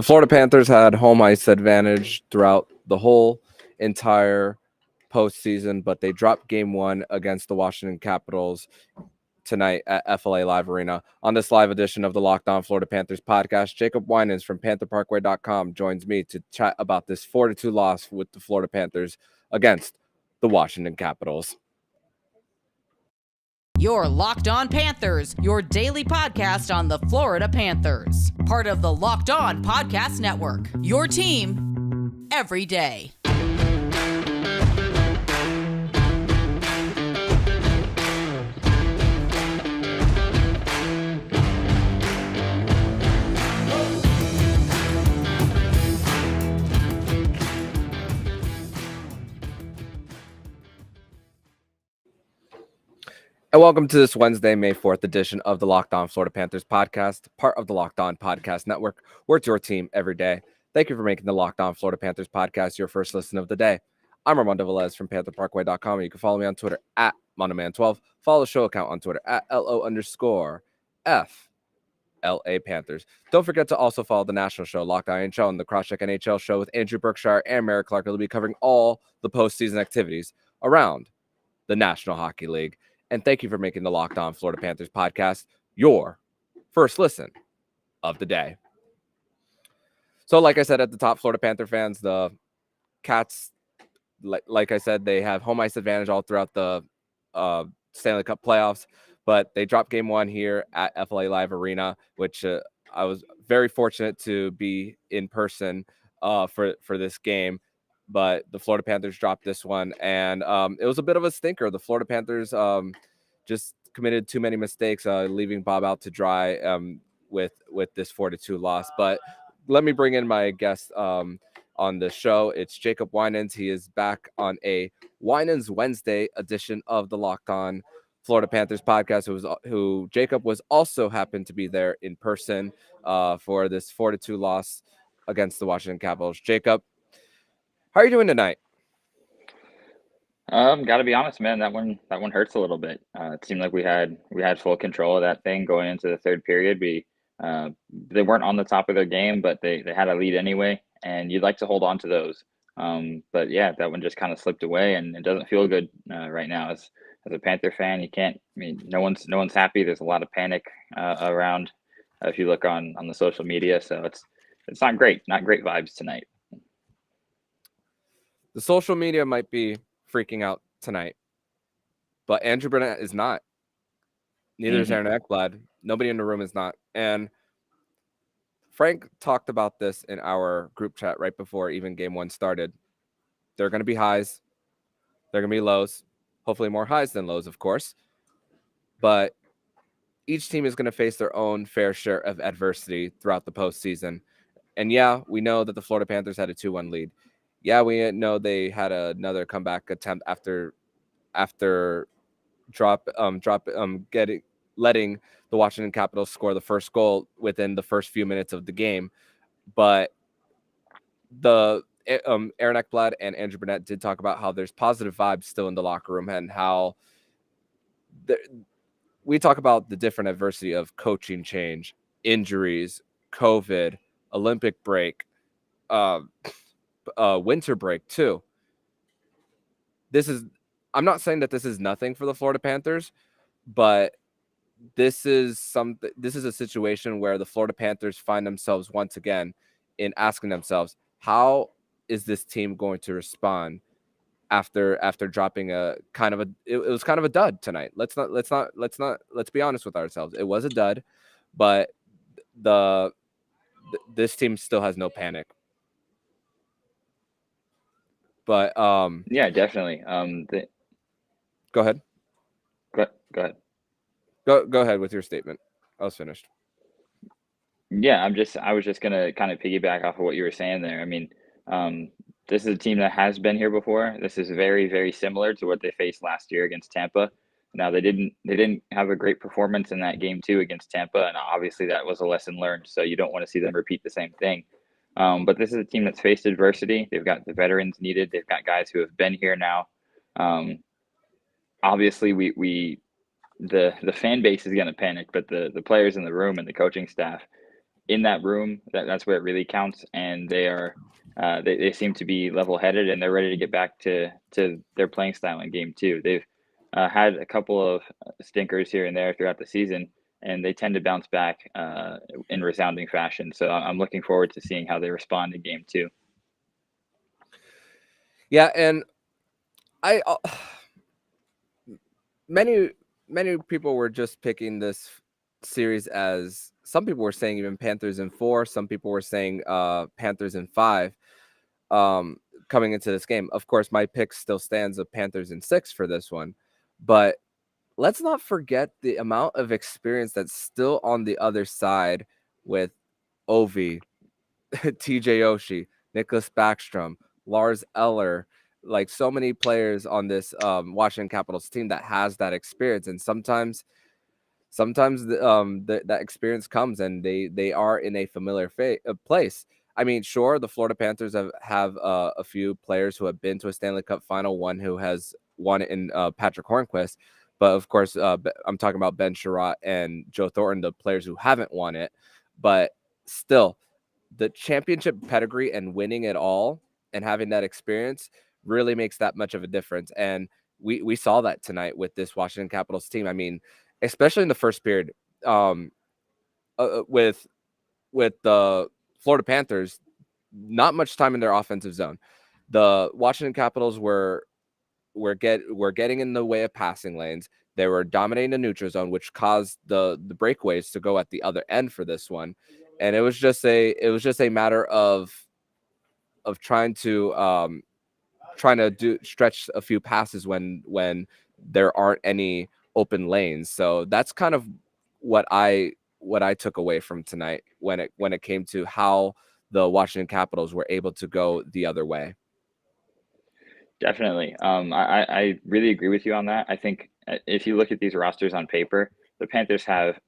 The Florida Panthers had home ice advantage throughout the whole entire postseason, but they dropped game one against the Washington Capitals tonight at FLA Live Arena. On this live edition of the Locked On Florida Panthers podcast, Jacob Winans from PantherParkway.com joins me to chat about this 4-2 loss with the Florida Panthers against the Washington Capitals. Your Locked On Panthers, your daily podcast on the Florida Panthers. Part of the Locked On Podcast Network, your team every day. And welcome to this Wednesday, May 4th edition of the Locked On Florida Panthers podcast, part of the Locked On Podcast Network, where it's your team every day. Thank you for making the Locked On Florida Panthers podcast your first listen of the day. I'm Armando Velez from PantherParkway.com. You can follow me on Twitter at MondoMan12. Follow the show account on Twitter at LO_FLA Panthers. Don't forget to also follow the national show, Locked On NHL, and the Crosscheck NHL show with Andrew Berkshire and Merrick Clark. We'll be covering all the postseason activities around the National Hockey League. And thank you for making the Locked On Florida Panthers podcast your first listen of the day. So like I said at the top, Florida Panther fans, the Cats, like I said, they have home ice advantage all throughout the Stanley Cup playoffs. But they dropped game one here at FLA Live Arena, which I was very fortunate to be in person for this game. But the Florida Panthers dropped this one, and it was a bit of a stinker. The Florida Panthers just committed too many mistakes, leaving Bob out to dry with this 4-2 loss. But let me bring in my guest on the show. It's Jacob Winans. He is back on a Winans Wednesday edition of the Locked On Florida Panthers podcast. Who Jacob was also happened to be there in person for this 4-2 loss against the Washington Capitals. Jacob, how are you doing tonight? Got to be honest, man. That one hurts a little bit. It seemed like we had full control of that thing going into the third period. They weren't on the top of their game, but they had a lead anyway, and you'd like to hold on to those. But yeah, that one just kind of slipped away, and it doesn't feel good right now. As a Panther fan, you can't. I mean, no one's happy. There's a lot of panic around if you look on the social media. So it's not great. Not great vibes tonight. The social media might be freaking out tonight, but Andrew Burnett is not. Neither is Aaron Ekblad. Nobody in the room is not. And Frank talked about this in our group chat right before even game one started. There are going to be highs. There are going to be lows. Hopefully more highs than lows, of course. But each team is going to face their own fair share of adversity throughout the postseason. And yeah, we know that the Florida Panthers had a 2-1 lead. Yeah, we know they had another comeback attempt after letting the Washington Capitals score the first goal within the first few minutes of the game. But the Aaron Ekblad and Andrew Burnett did talk about how there's positive vibes still in the locker room, and how we talk about the different adversity of coaching change, injuries, COVID, Olympic break, winter break too. I'm not saying that this is nothing for the Florida Panthers, but this is a situation where the Florida Panthers find themselves once again in asking themselves, how is this team going to respond after dropping it was kind of a dud tonight. Let's be honest with ourselves. It was a dud, but this team still has no panic. But yeah, definitely. Go ahead. Go ahead. Go ahead with your statement. I was finished. Yeah, I was just gonna kind of piggyback off of what you were saying there. I mean, this is a team that has been here before. This is very, very similar to what they faced last year against Tampa. Now they didn't have a great performance in that game too against Tampa, and obviously that was a lesson learned. So you don't want to see them repeat the same thing. But this is a team that's faced adversity. They've got the veterans needed. They've got guys who have been here now. Obviously, the fan base is going to panic, but the players in the room and the coaching staff, in that room, that's where it really counts. And they are they seem to be level-headed, and they're ready to get back to their playing style in game two. They've had a couple of stinkers here and there throughout the season, and they tend to bounce back in resounding fashion. So I'm looking forward to seeing how they respond in game two. Yeah, and I many people were just picking this series as, some people were saying even Panthers in 4, some people were saying Panthers in 5 coming into this game. Of course, my pick still stands of Panthers in 6 for this one, but let's not forget the amount of experience that's still on the other side with Ovi, TJ Oshie, Nicholas Backstrom, Lars Eller, like so many players on this Washington Capitals team that has that experience. And sometimes that experience comes and they are in a familiar place. I mean, sure, the Florida Panthers have a few players who have been to a Stanley Cup final, one who has won it in Patrick Hornquist. But of course, I'm talking about Ben Sherratt and Joe Thornton, the players who haven't won it. But still, the championship pedigree and winning it all and having that experience really makes that much of a difference. And we saw that tonight with this Washington Capitals team. I mean, especially in the first period, with the Florida Panthers, not much time in their offensive zone. The Washington Capitals were getting in the way of passing lanes. They were dominating the neutral zone, which caused the breakaways to go at the other end for this one. And it was just a matter of trying to stretch a few passes when there aren't any open lanes. So that's kind of what I took away from tonight when it came to how the Washington Capitals were able to go the other way. Definitely. I really agree with you on that. I think if you look at these rosters on paper, the Panthers have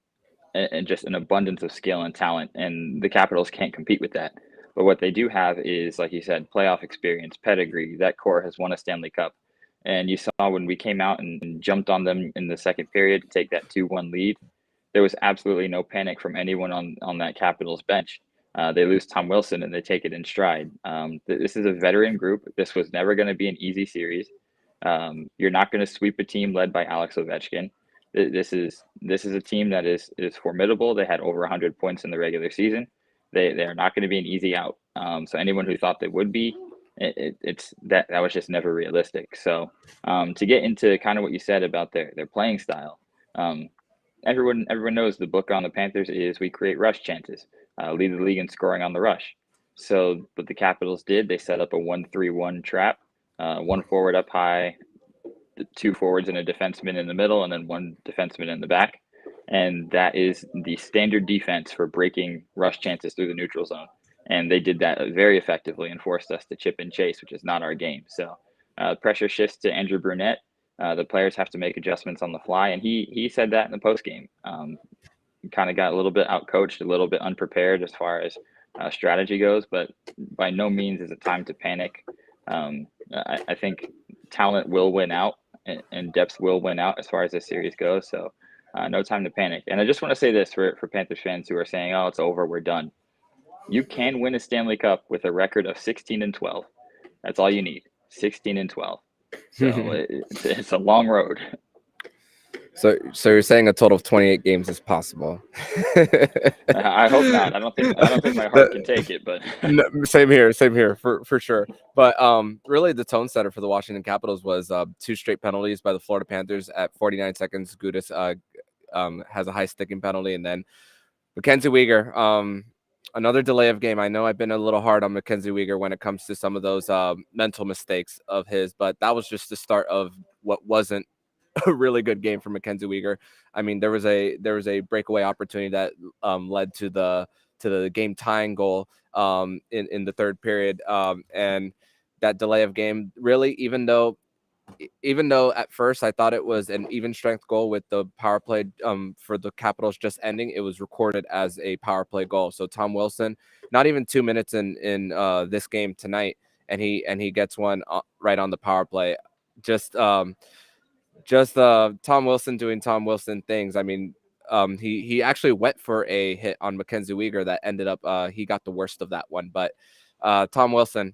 just an abundance of skill and talent, and the Capitals can't compete with that. But what they do have is, like you said, playoff experience, pedigree. That core has won a Stanley Cup. And you saw when we came out and jumped on them in the second period to take that 2-1 lead, there was absolutely no panic from anyone on that Capitals bench. They lose Tom Wilson and they take it in stride. This is a veteran group. This was never going to be an easy series. You're not going to sweep a team led by Alex Ovechkin. This is a team that is formidable. They had over 100 points in the regular season. They are not going to be an easy out. So anyone who thought they would be, it's that was just never realistic. So to get into kind of what you said about their playing style, everyone knows the book on the Panthers is we create rush chances, lead the league in scoring on the rush. So what the Capitals did, they set up a 1-3-1 trap, one forward up high, two forwards and a defenseman in the middle, and then one defenseman in the back. And that is the standard defense for breaking rush chances through the neutral zone. And they did that very effectively and forced us to chip and chase, which is not our game. So pressure shifts to Andrew Brunette. The players have to make adjustments on the fly. And he said that in the postgame. Kind of got a little bit outcoached, a little bit unprepared as far as strategy goes, but by no means is it time to panic. I think talent will win out and depth will win out as far as this series goes. So no time to panic. And I just want to say this for Panthers fans who are saying, oh, it's over, we're done. You can win a Stanley Cup with a record of 16-12. That's all you need, 16-12. So it's a long road. So you're saying a total of 28 games is possible? I hope not. I don't think my heart can take it. But no, same here for sure. But really, the tone setter for the Washington Capitals was 2 straight penalties by the Florida Panthers at 49 seconds. Gudas has a high sticking penalty, and then Mackenzie Weegar. Another delay of game. I know I've been a little hard on Mackenzie Weegar when it comes to some of those mental mistakes of his, but that was just the start of what wasn't a really good game for Mackenzie Weegar. I mean, there was a breakaway opportunity that led to the game tying goal in the third period, and that delay of game really, even though at first I thought it was an even strength goal with the power play for the Capitals just ending, it was recorded as a power play goal. So Tom Wilson, not even 2 minutes in this game tonight, and he gets one right on the power play. Just Tom Wilson doing Tom Wilson things. I mean, he actually went for a hit on Mackenzie Weegar that ended up he got the worst of that one. But Tom Wilson,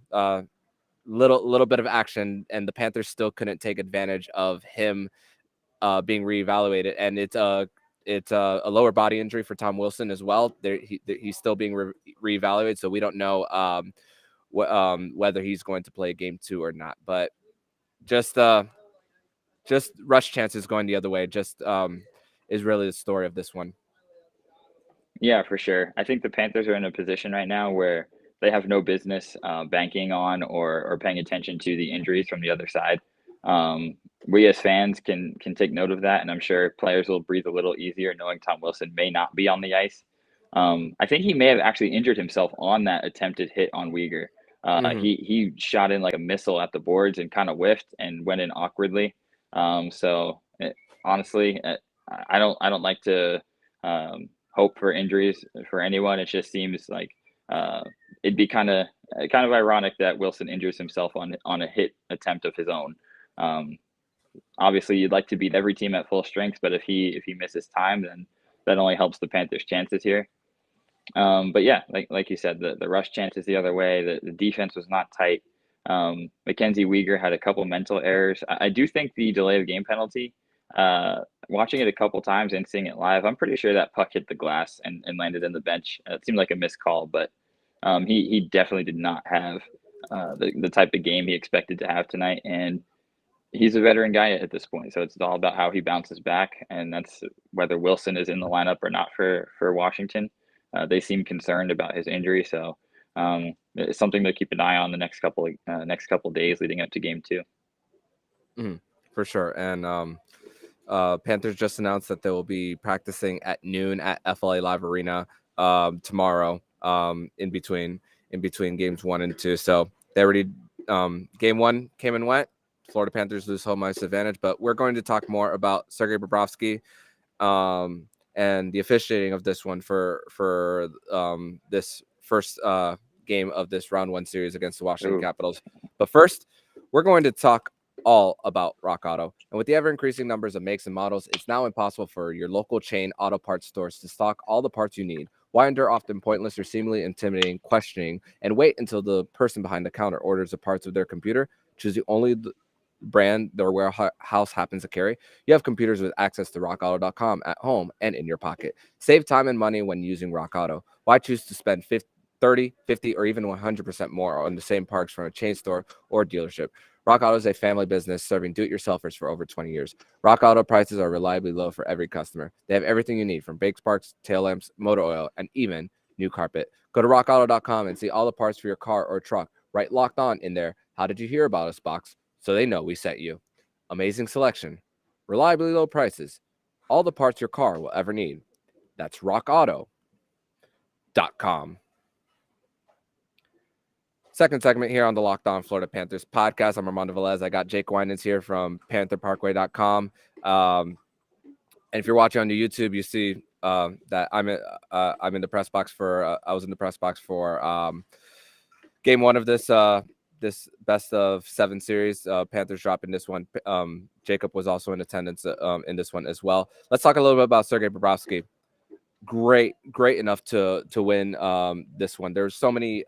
little bit of action, and the Panthers still couldn't take advantage of him being reevaluated, and it's a lower body injury for Tom Wilson as well. He's still being reevaluated, so we don't know whether he's going to play game 2 or not. But just rush chances going the other way is really the story of this one. Yeah, for sure. I think the Panthers are in a position right now where they have no business banking on or paying attention to the injuries from the other side. We as fans can take note of that, and I'm sure players will breathe a little easier knowing Tom Wilson may not be on the ice. I think he may have actually injured himself on that attempted hit on Uyghur. He shot in like a missile at the boards and kind of whiffed and went in awkwardly. Honestly, I don't like to hope for injuries for anyone. It just seems like it'd be kind of ironic that Wilson injures himself on a hit attempt of his own. Obviously, you'd like to beat every team at full strength, but if he misses time, then that only helps the Panthers' chances here. But yeah, like you said, the rush chances the other way. The defense was not tight. Mackenzie Weegar had a couple mental errors. I do think the delay of game penalty. Watching it a couple times and seeing it live, I'm pretty sure that puck hit the glass and landed in the bench. It seemed like a missed call, but he definitely did not have the type of game he expected to have tonight. And he's a veteran guy at this point, so it's all about how he bounces back, and that's whether Wilson is in the lineup or not for Washington. They seem concerned about his injury, so it's something to keep an eye on the next couple days leading up to game 2. For sure. And Panthers just announced that they will be practicing at noon at FLA Live Arena tomorrow in between games 1 and 2. So they already game 1 came and went. Florida Panthers lose home ice advantage, but we're going to talk more about Sergei Bobrovsky and the officiating of this one for this first game of this round 1 series against the Washington Capitals. But first, we're going to talk all about Rock Auto. And with the ever-increasing numbers of makes and models, it's now impossible for your local chain auto parts stores to stock all the parts you need. Why endure often pointless or seemingly intimidating questioning and wait until the person behind the counter orders the parts of their computer, choosing only the brand their warehouse happens to carry? You have computers with access to rockauto.com at home and in your pocket. Save time and money when using Rock Auto. Why choose to spend 30, 50, or even 100% more on the same parts from a chain store or dealership? Rock Auto is a family business serving do-it-yourselfers for over 20 years. Rock Auto prices are reliably low for every customer. They have everything you need, from brake sparks, tail lamps, motor oil, and even new carpet. Go to rockauto.com and see all the parts for your car or truck. Right Locked On in there "How did you hear about us" box, so they know we sent you. Amazing selection, reliably low prices, all the parts your car will ever need. That's rockauto.com. Second segment here on the Locked On Florida Panthers podcast. I'm Armando Velez. I got Jacob Winans here from PantherParkway.com. And if you're watching on the YouTube, you see that I'm in the press box for. I was in the press box for game 1 of this best of 7 series. Panthers dropping this one. Jacob was also in attendance in this one as well. Let's talk a little bit about Sergei Bobrovsky. Great enough to win this one. There's so many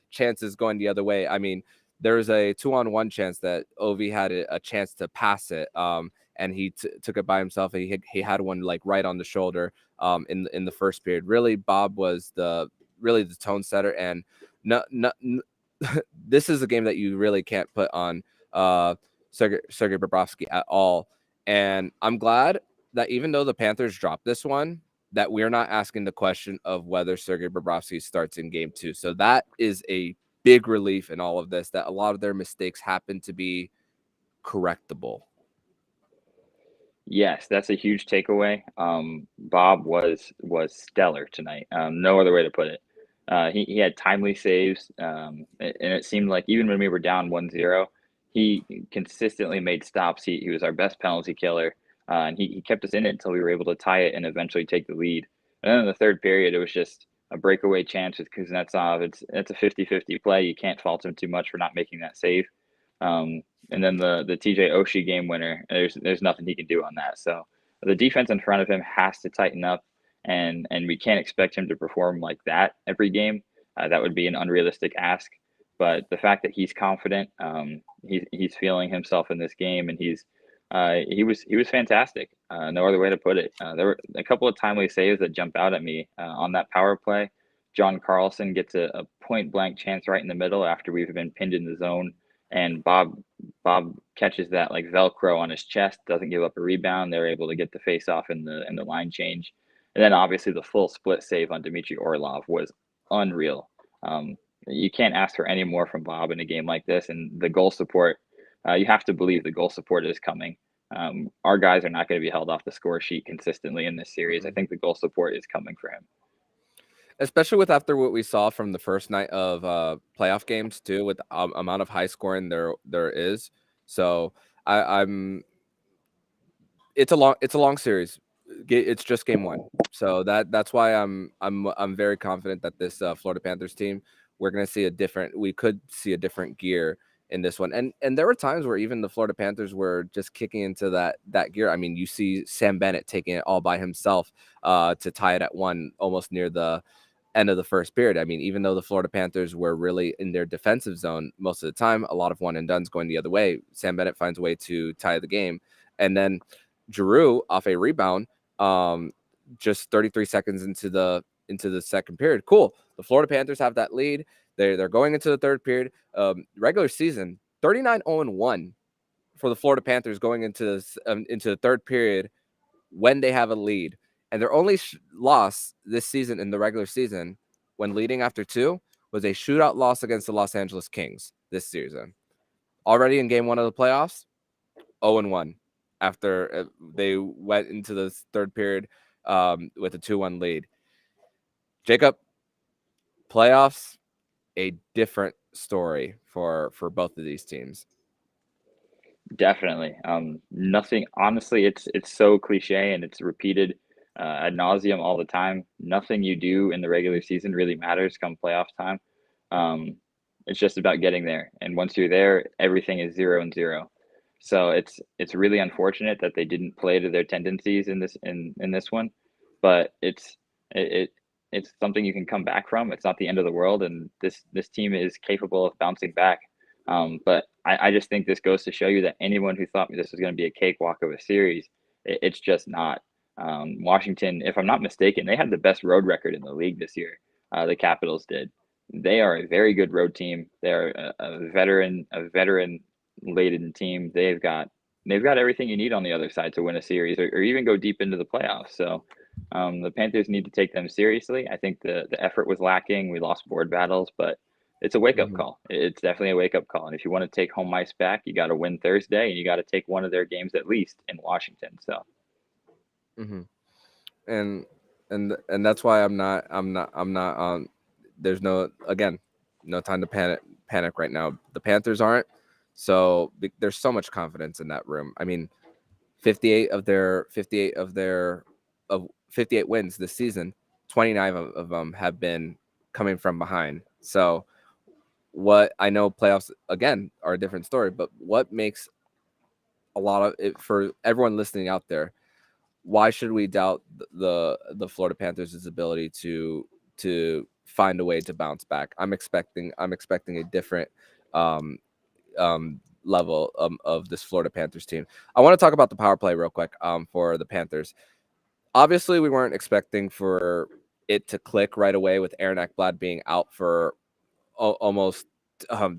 chances going the other way. I mean, there's a 2-on-1 chance that Ovi had a chance to pass it, and he took it by himself. He had one like right on the shoulder in the first period. Really, Bob was the tone setter, and this is a game that you really can't put on Sergei Bobrovsky at all. And I'm glad that even though the Panthers dropped this one, that we're not asking the question of whether Sergei Bobrovsky starts in game 2. So that is a big relief in all of this, that a lot of their mistakes happen to be correctable. Yes, that's a huge takeaway. Bob was stellar tonight. No other way to put it. He had timely saves, and it seemed like even when we were down 1-0, he consistently made stops. He was our best penalty killer. And he kept us in it until we were able to tie it and eventually take the lead. And then in the third period, it was just a breakaway chance with Kuznetsov. It's a 50-50 play. You can't fault him too much for not making that save. And then the TJ Oshie game winner, there's nothing he can do on that. So the defense in front of him has to tighten up, and we can't expect him to perform like that every game. That would be an unrealistic ask. But the fact that he's confident, he's feeling himself in this game, and he was fantastic. No other way to put it. There were a couple of timely saves that jump out at me on that power play. John Carlson gets a point blank chance right in the middle after we've been pinned in the zone, and Bob catches that like Velcro on his chest, doesn't give up a rebound. They're able to get the face off in the line change, and then obviously the full split save on Dmitry Orlov was unreal. You can't ask for any more from Bob in a game like this, and the goal support. You have to believe the goal support is coming. Our guys are not going to be held off the score sheet consistently in this series. I think the goal support is coming for him, especially with after what we saw from the first night of playoff games too, with the amount of high scoring there is. So I'm. It's a long series. It's just game one, so that's why I'm very confident that this Florida Panthers team, we could see a different gear in this one. And there were times where even the Florida Panthers were just kicking into that gear. I mean, you see Sam Bennett taking it all by himself to tie it at 1 almost near the end of the first period. I mean, even though the Florida Panthers were really in their defensive zone most of the time, a lot of one and dones going the other way, Sam Bennett finds a way to tie the game. And then Giroux off a rebound, just 33 seconds into the second period. Cool. The Florida Panthers have that lead. They're going into the third period. Regular season 39-0-1 for the Florida Panthers going into the third period when they have a lead, and their only loss this season in the regular season when leading after 2 was a shootout loss against the Los Angeles Kings this season. Already in game 1 of the playoffs, 0-1 after they went into the third period with a 2-1 lead. Jacob, playoffs, a different story for both of these teams. Definitely. Nothing, honestly, it's so cliche and it's repeated ad nauseum all the time. Nothing you do in the regular season really matters come playoff time. It's just about getting there, and once you're there, everything is 0-0. So it's really unfortunate that they didn't play to their tendencies in this one, but it's something you can come back from. It's not the end of the world, and this team is capable of bouncing back. But I just think this goes to show you that anyone who thought this was going to be a cakewalk of a series, it's just not. Washington, if I'm not mistaken, they had the best road record in the league this year. The Capitals did. They are a very good road team. They're a veteran-laden team. They've got everything you need on the other side to win a series or even go deep into the playoffs. So the Panthers need to take them seriously. I think the effort was lacking. We lost board battles, but it's a wake-up call. It's definitely a wake-up call. And if you want to take home ice back, you got to win Thursday, and you got to take one of their games at least in Washington. So, and that's why I'm not on. There's no time to panic right now. The Panthers aren't. So there's so much confidence in that room. I mean, 58 wins this season, 29 of them have been coming from behind. So what I know playoffs again are a different story, but what makes a lot of it for everyone listening out there, why should we doubt the Florida Panthers' ability to find a way to bounce back? I'm expecting a different level of this Florida Panthers team. I want to talk about the power play real quick for the Panthers. Obviously, we weren't expecting for it to click right away with Aaron Ekblad being out for almost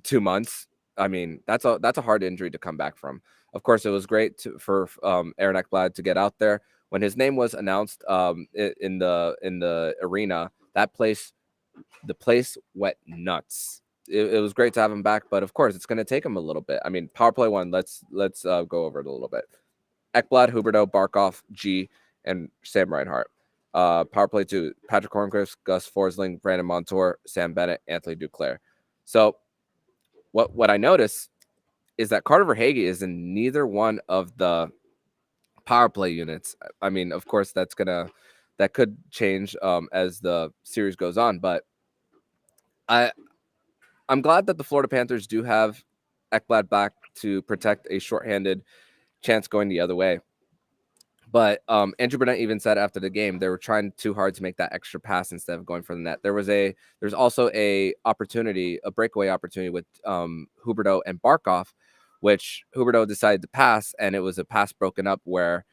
2 months. I mean, that's a hard injury to come back from. Of course, it was great for Aaron Ekblad to get out there. When his name was announced in the arena, the place went nuts. It was great to have him back, but of course, it's going to take him a little bit. I mean, power play 1. Let's go over it a little bit. Ekblad, Huberdeau, Barkov, G, and Sam Reinhart. Power play 2, Patrick Hornqvist, Gus Forsling, Brandon Montour, Sam Bennett, Anthony Duclair. So what I notice is that Carter Verhaeghe is in neither one of the power play units. I mean, of course, that could change as the series goes on, but I'm glad that the Florida Panthers do have Ekblad back to protect a shorthanded chance going the other way. But Andrew Burnett even said after the game they were trying too hard to make that extra pass instead of going for the net. There's also a breakaway opportunity with Huberdeau and Barkov, which Huberdeau decided to pass, and it was a pass broken up where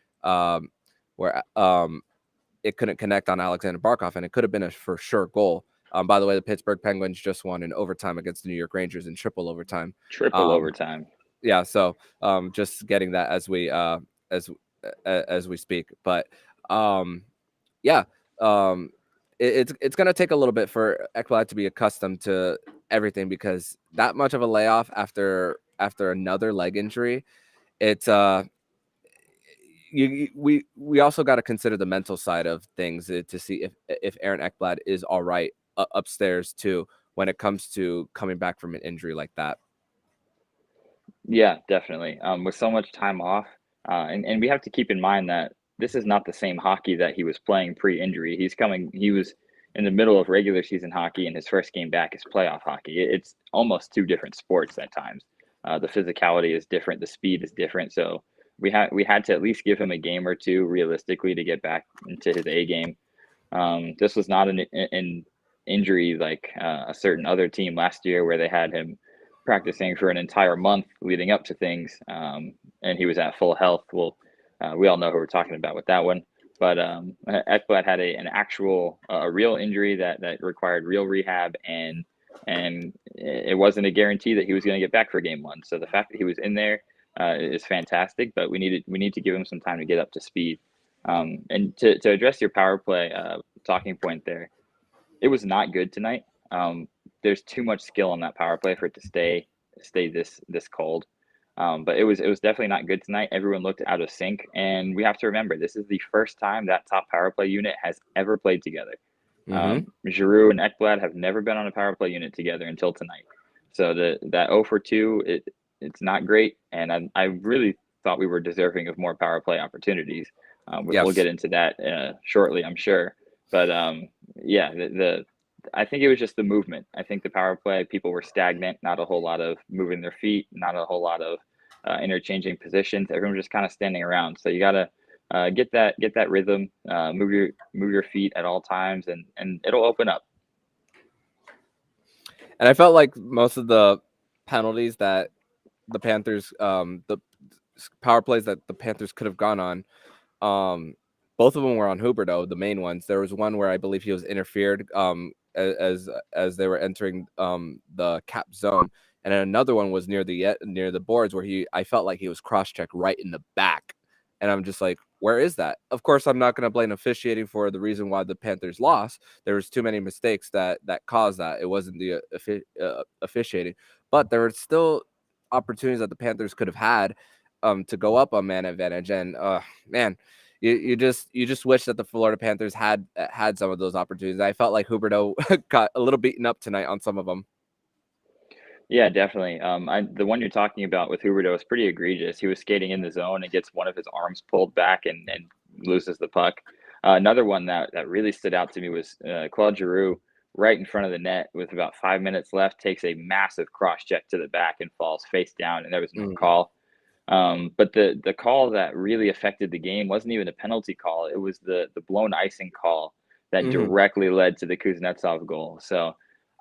it couldn't connect on Alexander Barkov, and it could have been a for sure goal. By the way, the Pittsburgh Penguins just won in overtime against the New York Rangers in triple overtime. Overtime. Yeah, so just getting that as we speak. But yeah, it's going to take a little bit for Ekblad to be accustomed to everything, because that much of a layoff after another leg injury, it's we also got to consider the mental side of things to see if Aaron Ekblad is all right upstairs too when it comes to coming back from an injury like that. Yeah, definitely. With so much time off, and we have to keep in mind that this is not the same hockey that he was playing pre-injury. He was in the middle of regular season hockey, and his first game back is playoff hockey. It's almost two different sports at times. The physicality is different, the speed is different. So we had to at least give him a game or two realistically to get back into his A game. This was not an injury like a certain other team last year where they had him practicing for an entire month leading up to things, and he was at full health. Well, we all know who we're talking about with that one. But Ekblad had an actual, real injury that required real rehab, and it wasn't a guarantee that he was going to get back for game one. So the fact that he was in there is fantastic, but we need to give him some time to get up to speed. And to address your power play talking point there, it was not good tonight. There's too much skill on that power play for it to stay this cold. But it was definitely not good tonight. Everyone looked out of sync, and we have to remember this is the first time that top power play unit has ever played together. Giroux and Ekblad have never been on a power play unit together until tonight. So that 0 for 2, it's not great, and I really thought we were deserving of more power play opportunities. Yes. We'll get into that shortly, I'm sure. But yeah, I think it was just the movement. I think the power play, people were stagnant, not a whole lot of moving their feet, not a whole lot of interchanging positions. Everyone was just kind of standing around. So you got to get that rhythm, move your feet at all times, and it'll open up. And I felt like most of the penalties that the Panthers, the power plays that the Panthers could have gone on, both of them were on Huberdeau, the main ones. There was one where I believe he was interfered as they were entering the cap zone, and then another one was near the boards where I felt like he was cross-checked right in the back, and I'm just like, where is that? Of course, I'm not going to blame officiating for the reason why the Panthers lost. There was too many mistakes that caused that. It wasn't the officiating, but there were still opportunities that the Panthers could have had to go up on man advantage, and man. You just wish that the Florida Panthers had some of those opportunities. I felt like Huberdeau got a little beaten up tonight on some of them. Yeah, definitely. The one you're talking about with Huberdeau is pretty egregious. He was skating in the zone and gets one of his arms pulled back and loses the puck. Another one that really stood out to me was Claude Giroux right in front of the net with about 5 minutes left, takes a massive cross check to the back and falls face down, and there was no call. But the call that really affected the game wasn't even a penalty call. It was the blown icing call that directly led to the Kuznetsov goal. So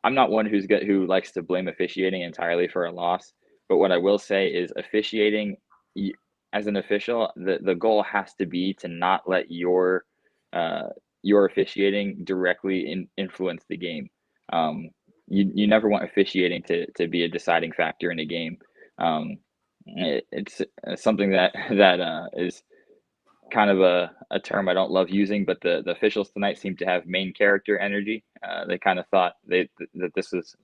I'm not one who likes to blame officiating entirely for a loss. But what I will say is officiating, as an official, the goal has to be to not let your officiating directly influence the game. You never want officiating to be a deciding factor in a game. It's something that is kind of a term I don't love using, but the officials tonight seem to have main character energy. They kind of thought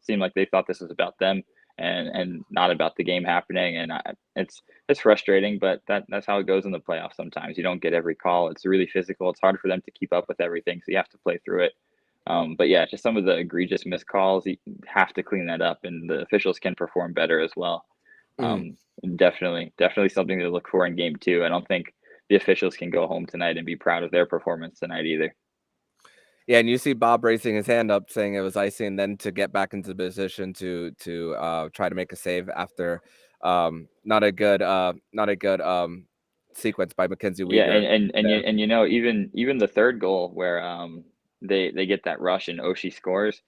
seemed like they thought this was about them and not about the game happening. And it's frustrating, but that's how it goes in the playoffs. Sometimes you don't get every call. It's really physical. It's hard for them to keep up with everything, so you have to play through it. But yeah, just some of the egregious missed calls, you have to clean that up, and the officials can perform better as well. Definitely something to look for in game 2. I don't think the officials can go home tonight and be proud of their performance tonight either. Yeah, and you see Bob raising his hand up saying it was icy, and then to get back into the position to try to make a save after not a good sequence by Mackenzie Yeah, Weegar. and you know, even the third goal where they get that rush and Oshie scores.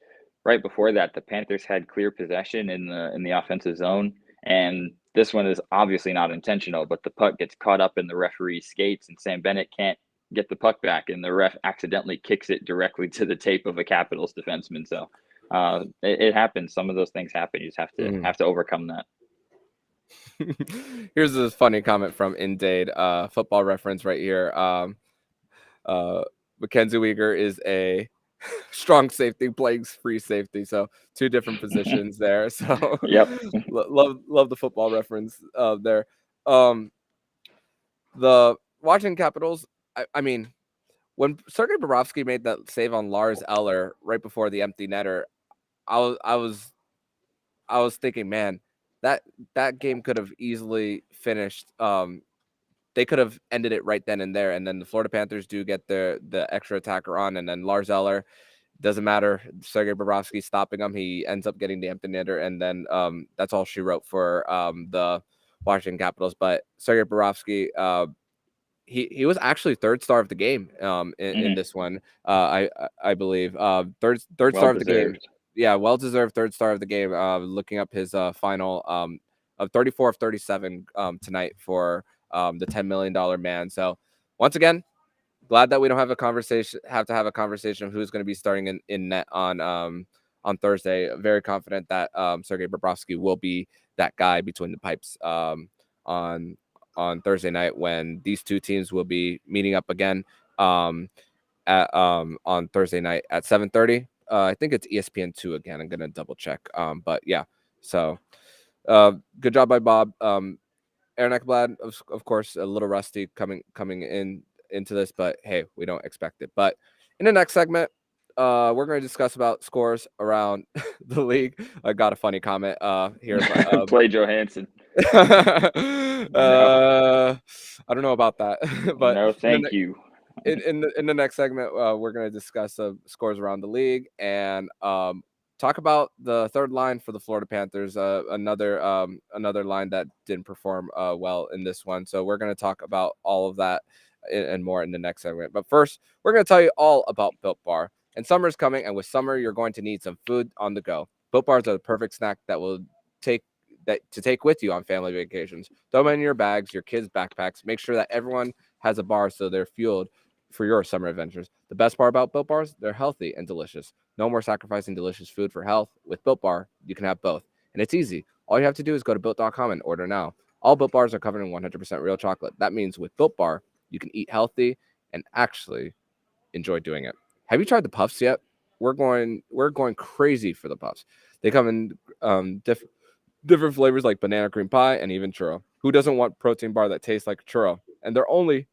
Right before that, the Panthers had clear possession in the offensive zone, and this one is obviously not intentional, but the puck gets caught up in the referee's skates, and Sam Bennett can't get the puck back, and the ref accidentally kicks it directly to the tape of a Capitals defenseman. So it happens. Some of those things happen. You just have to overcome that. Here's a funny comment from Indade, Football Reference right here. Mackenzie Weegar is a strong safety playing free safety, so two different positions there. So Yep. love the Football Reference there. The Washington Capitals, I mean, when Sergei Bobrovsky made that save on Lars Eller right before the empty netter, I was thinking, man, that game could have easily finished. They could have ended it right then and there. And then the Florida Panthers do get the extra attacker on, and then Lars Eller, doesn't matter. Sergei Bobrovsky stopping him. He ends up getting the empty netter, and then that's all she wrote for the Washington Capitals. But Sergei Bobrovsky, he was actually third star of the game in this one. I believe third Well star of the game. deserved. Yeah, well deserved third star of the game. Looking up his final of 34 of 37 tonight for the $10 million man. So once again, glad that we don't have to have a conversation of who's going to be starting in net on Thursday. Very confident that Sergei Bobrovsky will be that guy between the pipes on Thursday night when these two teams will be meeting up again on Thursday night at 7:30. I think it's ESPN2 again. I'm gonna double check. But yeah, so good job by Bob. Aaron Ekblad, of course, a little rusty coming into this, but hey, we don't expect it. But in the next segment, we're going to discuss about scores around the league. I got a funny comment here. Play Johansson. I don't know about that, but No, thank you. In the next segment, we're going to discuss scores around the league and talk about the third line for the Florida Panthers. Another line that didn't perform well in this one. So we're going to talk about all of that and more in the next segment. But first, we're going to tell you all about Built Bar. And summer's coming, and with summer, you're going to need some food on the go. Built Bars are the perfect snack that will take with you on family vacations. Throw them in your bags, your kids' backpacks. Make sure that everyone has a bar so they're fueled for your summer adventures. The best part about Built Bars, they're healthy and delicious. No more sacrificing delicious food for health. With Built Bar, you can have both. And it's easy. All you have to do is go to Built.com and order now. All Built Bars are covered in 100% real chocolate. That means with Built Bar, you can eat healthy and actually enjoy doing it. Have you tried the Puffs yet? We're going crazy for the Puffs. They come in different flavors like banana cream pie and even churro. Who doesn't want protein bar that tastes like churro? And they're only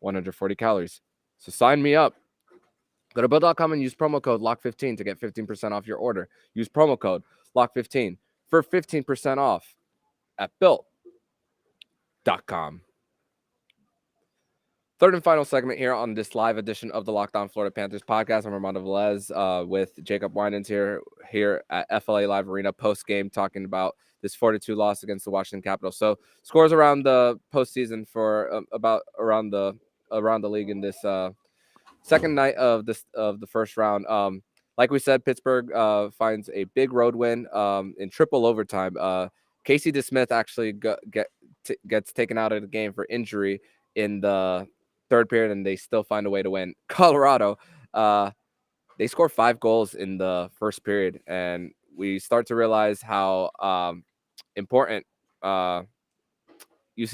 140 calories. So sign me up. Go to Built.com and use promo code LOCK15 to get 15% off your order. Use promo code LOCK15 for 15% off at Built.com. Third and final segment here on this live edition of the Locked On Florida Panthers podcast. I'm Armando Velez with Jacob Winans here at FLA Live Arena post-game talking about this 4-2 loss against the Washington Capitals. So scores around the postseason for about around the league in this second night of the first round. Like we said, Pittsburgh finds a big road win in triple overtime. Casey DeSmith actually gets taken out of the game for injury in the third period, and they still find a way to win. Colorado, they score 5 goals in the first period, and we start to realize how important UC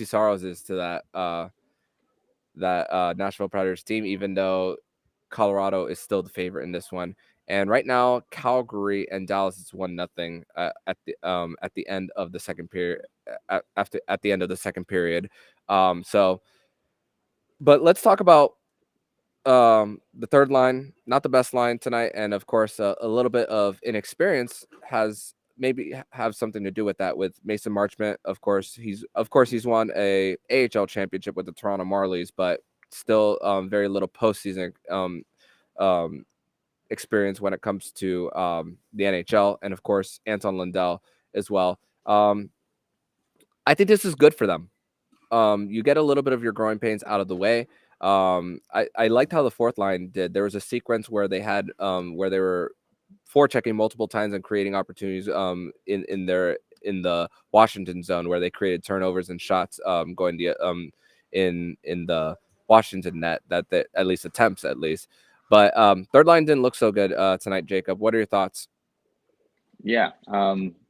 Saros is to that Nashville Predators team, even though Colorado is still the favorite in this one. And right now, Calgary and Dallas is 1-0 at the end of the second period. At the end of the second period, but let's talk about the third line. Not the best line tonight, and of course, a little bit of inexperience has maybe have something to do with that. With Mason Marchment, of course, he's won a AHL championship with the Toronto Marlies, but still very little postseason experience when it comes to the NHL, and of course Anton Lundell as well. I think this is good for them. you get a little bit of your growing pains out of the way. I liked how the fourth line did. There was a sequence where they had where they were forechecking multiple times and creating opportunities in the Washington zone, where they created turnovers and shots going to in the Washington net, that at least attempts at least. But third line didn't look so good tonight. Jacob, what are your thoughts? Yeah.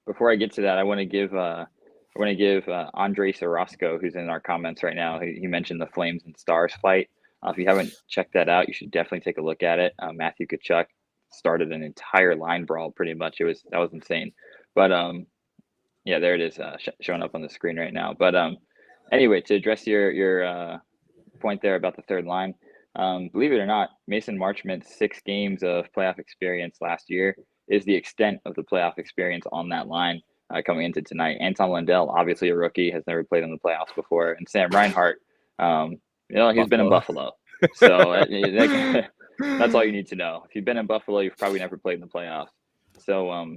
Before I get to that, I want to give Andre Sorosco, who's in our comments right now. He mentioned the Flames and Stars fight. If you haven't checked that out, you should definitely take a look at it. Matthew Tkachuk started an entire line brawl, pretty much. That was insane. But yeah, there it is, showing up on the screen right now. But anyway, to address your point there about the third line, believe it or not, Mason Marchment's 6 games of playoff experience last year is the extent of the playoff experience on that line coming into tonight. Anton Lundell, obviously a rookie, has never played in the playoffs before, and Sam Reinhart, he's been in Buffalo, so that's all you need to know. If you've been in Buffalo, you've probably never played in the playoffs. So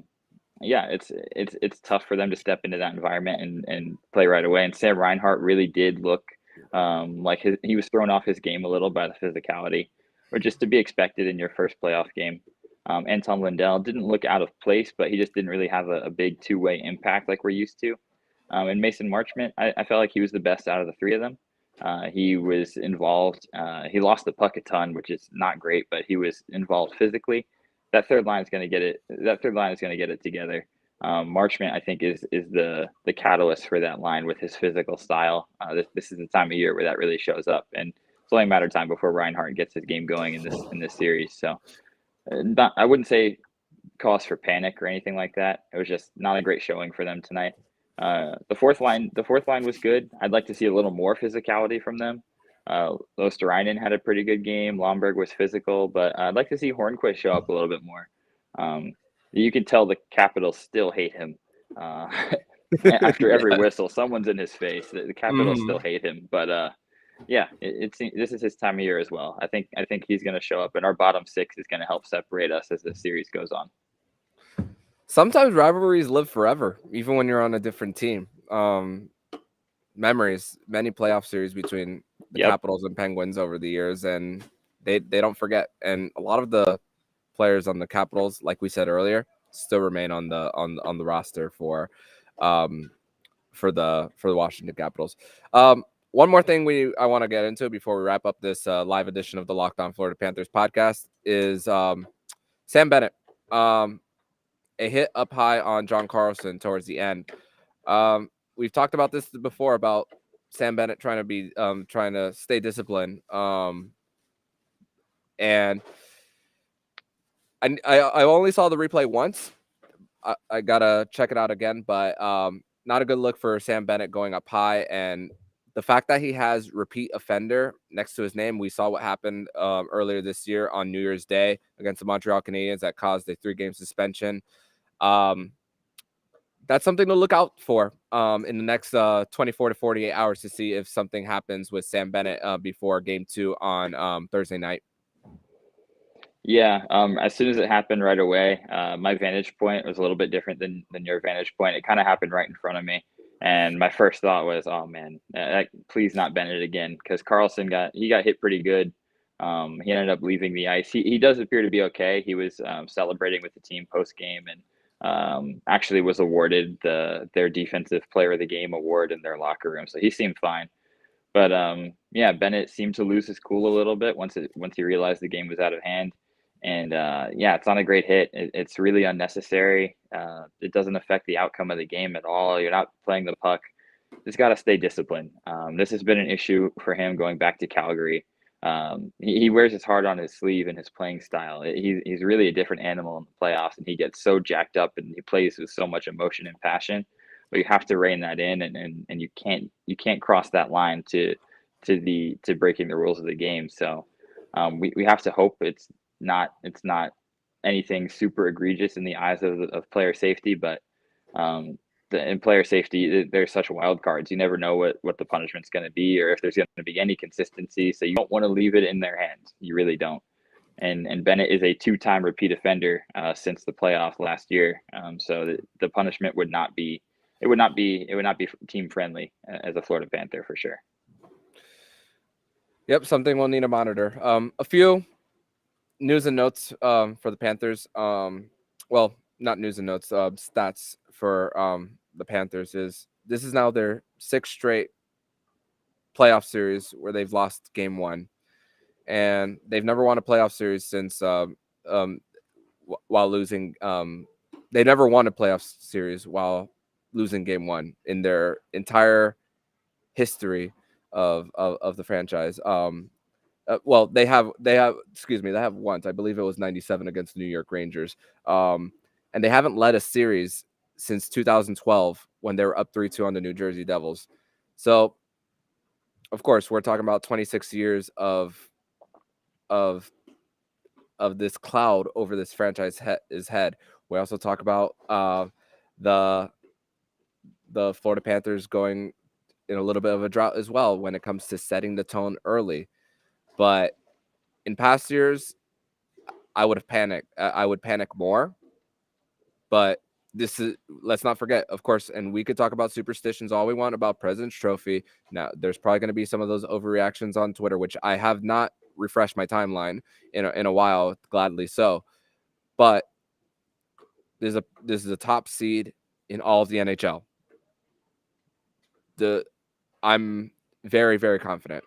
yeah, it's tough for them to step into that environment and play right away. And Sam Reinhart really did look like he was thrown off his game a little by the physicality, or just to be expected in your first playoff game. Anton Lundell didn't look out of place, but he just didn't really have a big two-way impact like we're used to. And Mason Marchment, I felt like he was the best out of the 3 of them. He was involved. He lost the puck a ton, which is not great, but he was involved physically. That third line is going to get it. That third line is going to get it together. Marchment, I think, is the catalyst for that line with his physical style. This is the time of year where that really shows up, and it's only a matter of time before Reinhart gets his game going in this series. So. I wouldn't say cause for panic or anything like that. It was just not a great showing for them tonight. The fourth line was good. I'd like to see a little more physicality from them. Osterreinen had a pretty good game. Lomberg was physical, but I'd like to see Hornquist show up a little bit more. You can tell the Capitals still hate him. After every whistle, someone's in his face. The Capitals still hate him, but yeah, this is his time of year as well. I think he's going to show up, and our bottom 6 is going to help separate us as the series goes on. Sometimes rivalries live forever, even when you're on a different team. Memories, many playoff series between the Capitals and Penguins over the years, and they don't forget. And a lot of the players on the Capitals, like we said earlier, still remain on the roster for the Washington Capitals. One more thing I want to get into before we wrap up this live edition of the Locked On Florida Panthers podcast is Sam Bennett. A hit up high on John Carlson towards the end. We've talked about this before about Sam Bennett trying to stay disciplined. And I only saw the replay once. I gotta check it out again, but not a good look for Sam Bennett going up high. And the fact that he has repeat offender next to his name, we saw what happened earlier this year on New Year's Day against the Montreal Canadiens that caused a 3-game suspension. That's something to look out for in the next 24 to 48 hours to see if something happens with Sam Bennett before Game 2 on Thursday night. Yeah, as soon as it happened right away, my vantage point was a little bit different than your vantage point. It kind of happened right in front of me. And my first thought was, oh, man, please not Bennett again, because Carlson got hit pretty good. He ended up leaving the ice. He does appear to be okay. He was celebrating with the team post-game and actually was awarded their Defensive Player of the Game award in their locker room. So he seemed fine. But, yeah, Bennett seemed to lose his cool a little bit once he realized the game was out of hand. And, yeah, it's not a great hit. It's really unnecessary. It doesn't affect the outcome of the game at all. You're not playing the puck. Just got to stay disciplined. This has been an issue for him going back to Calgary. He wears his heart on his sleeve in his playing style. He's really a different animal in the playoffs, and he gets so jacked up and he plays with so much emotion and passion. But you have to rein that in, and you can't cross that line to breaking the rules of the game. So we have to hope it's not anything super egregious in the eyes of player safety, but in player safety, there's such wild cards. You never know what the punishment's going to be, or if there's going to be any consistency. So you don't want to leave it in their hands. You really don't. And Bennett is a 2-time repeat offender since the playoff last year. So the punishment would not be it would not be team friendly as a Florida Panther for sure. Yep, something we'll need to monitor. A few news and notes for the Panthers. Well, not news and notes. Stats for the Panthers is this is now their 6th straight playoff series where they've lost game 1, and they've never won a playoff series since while losing. They never won a playoff series while losing game 1 in their entire history of the franchise. Well, they have once. I believe it was 97 against the New York Rangers. And they haven't led a series since 2012 when they were up 3-2 on the New Jersey Devils. So, of course, we're talking about 26 years of this cloud over this franchise's head. We also talk about the Florida Panthers going in a little bit of a drought as well when it comes to setting the tone early. But in past years, I would have panicked. I would panic more. But let's not forget, of course, and we could talk about superstitions all we want about President's Trophy. Now, there's probably going to be some of those overreactions on Twitter, which I have not refreshed my timeline in a while, gladly so. But this is a top seed in all of the NHL. I'm very, very confident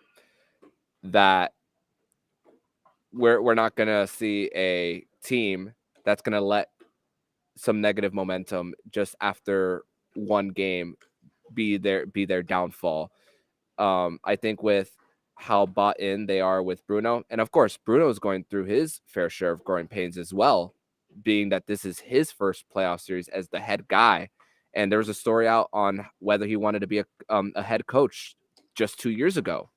that we're not going to see a team that's going to let some negative momentum just after one game be their downfall. I think with how bought in they are with Bruno, and of course Bruno is going through his fair share of growing pains as well, being that this is his first playoff series as the head guy. And there was a story out on whether he wanted to be a head coach just 2 years ago,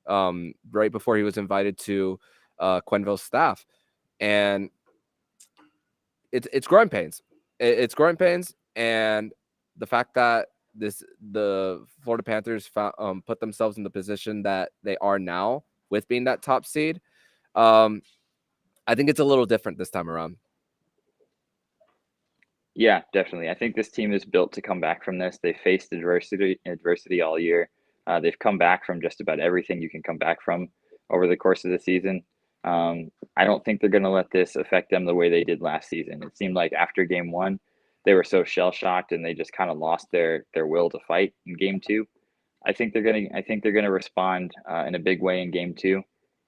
right before he was invited to Quenneville's staff. And it's growing pains. It's growing pains, and the fact that the Florida Panthers put themselves in the position that they are now with being that top seed, I think it's a little different this time around. Yeah, definitely. I think this team is built to come back from this. They faced adversity all year. They've come back from just about everything you can come back from over the course of the season. I don't think they're going to let this affect them the way they did last season. It seemed like after game 1, they were so shell-shocked and they just kind of lost their will to fight in game 2. I think they're going to respond in a big way in game 2,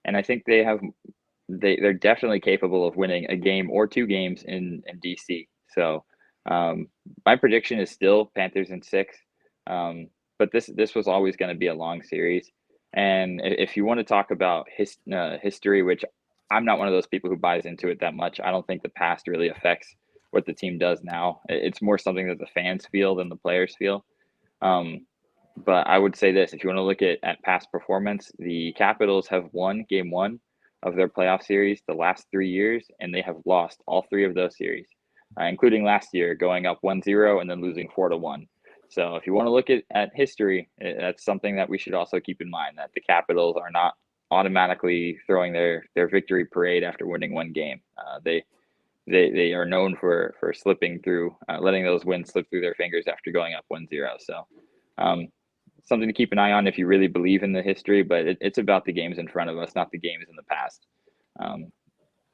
and I think they're definitely capable of winning a game or 2 games in DC. So my prediction is still Panthers in 6, but this was always going to be a long series. And if you want to talk about history, which I'm not one of those people who buys into it that much, I don't think the past really affects what the team does now. It's more something that the fans feel than the players feel. But I would say this: if you want to look at past performance, the Capitals have won game 1 of their playoff series the last 3 years, and they have lost all 3 of those series, including last year going up 1-0 and then losing 4-1. So if you want to look at history, that's something that we should also keep in mind, that the Capitals are not automatically throwing their victory parade after winning one game. They are known for slipping through, letting those wins slip through their fingers after going up 1-0. So something to keep an eye on if you really believe in the history, but it's about the games in front of us, not the games in the past.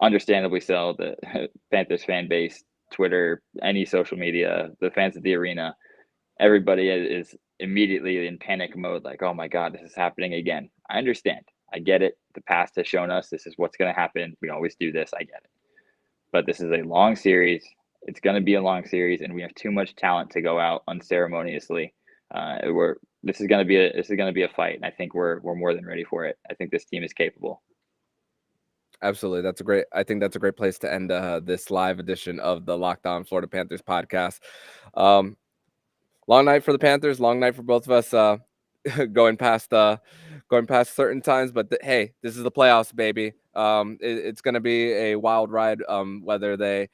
Understandably so, the Panthers fan base, Twitter, any social media, the fans at the arena, everybody is immediately in panic mode, like, oh my God, this is happening again. I understand. I get it. The past has shown us this is what's going to happen. We always do this. I get it. But this is a long series. It's going to be a long series, and we have too much talent to go out unceremoniously. This is going to be a fight, and I think we're more than ready for it. I think this team is capable. Absolutely. I think that's a great place to end this live edition of the Locked On Florida Panthers podcast. Long night for the Panthers, long night for both of us, going past certain times, but hey, this is the playoffs, baby. It's going to be a wild ride, whether they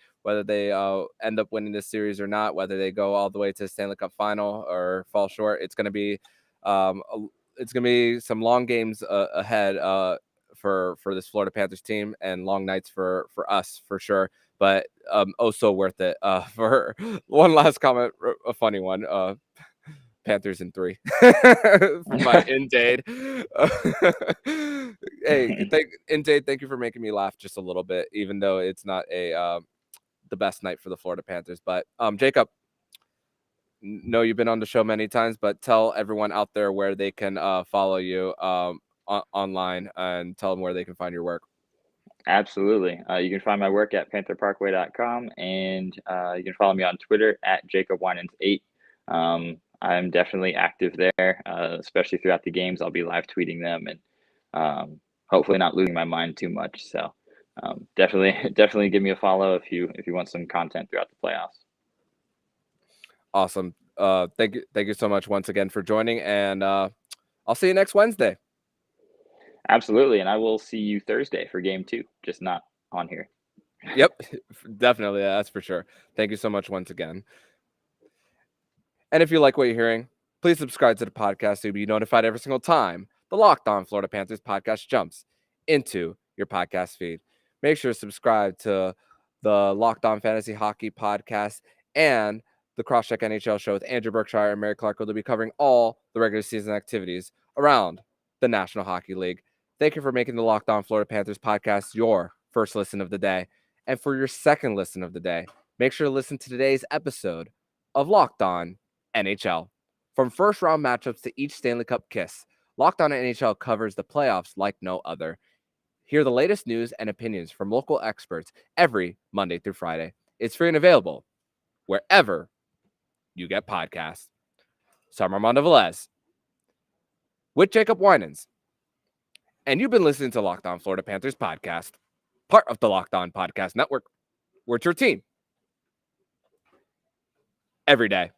end up winning this series or not, whether they go all the way to the Stanley Cup final or fall short. It's going to be some long games ahead for this Florida Panthers team, and long nights for us for sure. But so worth it. For one last comment, a funny one. Panthers in 3 for my Indade. Hey, Indade, thank you for making me laugh just a little bit, even though it's not the best night for the Florida Panthers. But Jacob, know you've been on the show many times, but tell everyone out there where they can follow you online, and tell them where they can find your work. Absolutely. You can find my work at pantherparkway.com, and you can follow me on Twitter at Jacob Winans8. I'm definitely active there, especially throughout the games. I'll be live tweeting them, and hopefully not losing my mind too much. So definitely give me a follow if you want some content throughout the playoffs. Awesome. Thank you so much once again for joining, and I'll see you next Wednesday. Absolutely, and I will see you Thursday for game 2, just not on here. Yep, definitely. That's for sure. Thank you so much once again. And if you like what you're hearing, please subscribe to the podcast so you'll be notified every single time the Locked On Florida Panthers podcast jumps into your podcast feed. Make sure to subscribe to the Locked On Fantasy Hockey podcast and the Crosscheck NHL show with Andrew Berkshire and Mary Clark. Will be covering all the regular season activities around the National Hockey League. Thank you for making the Locked On Florida Panthers podcast your first listen of the day. And for your second listen of the day, make sure to listen to today's episode of Locked On NHL. From first round matchups to each Stanley Cup kiss, Locked On NHL covers the playoffs like no other. Hear the latest news and opinions from local experts every Monday through Friday. It's free and available wherever you get podcasts. So I'm Armando Velez with Jacob Winans, and you've been listening to Locked On Florida Panthers podcast, part of the Locked On Podcast Network. We're your team every day.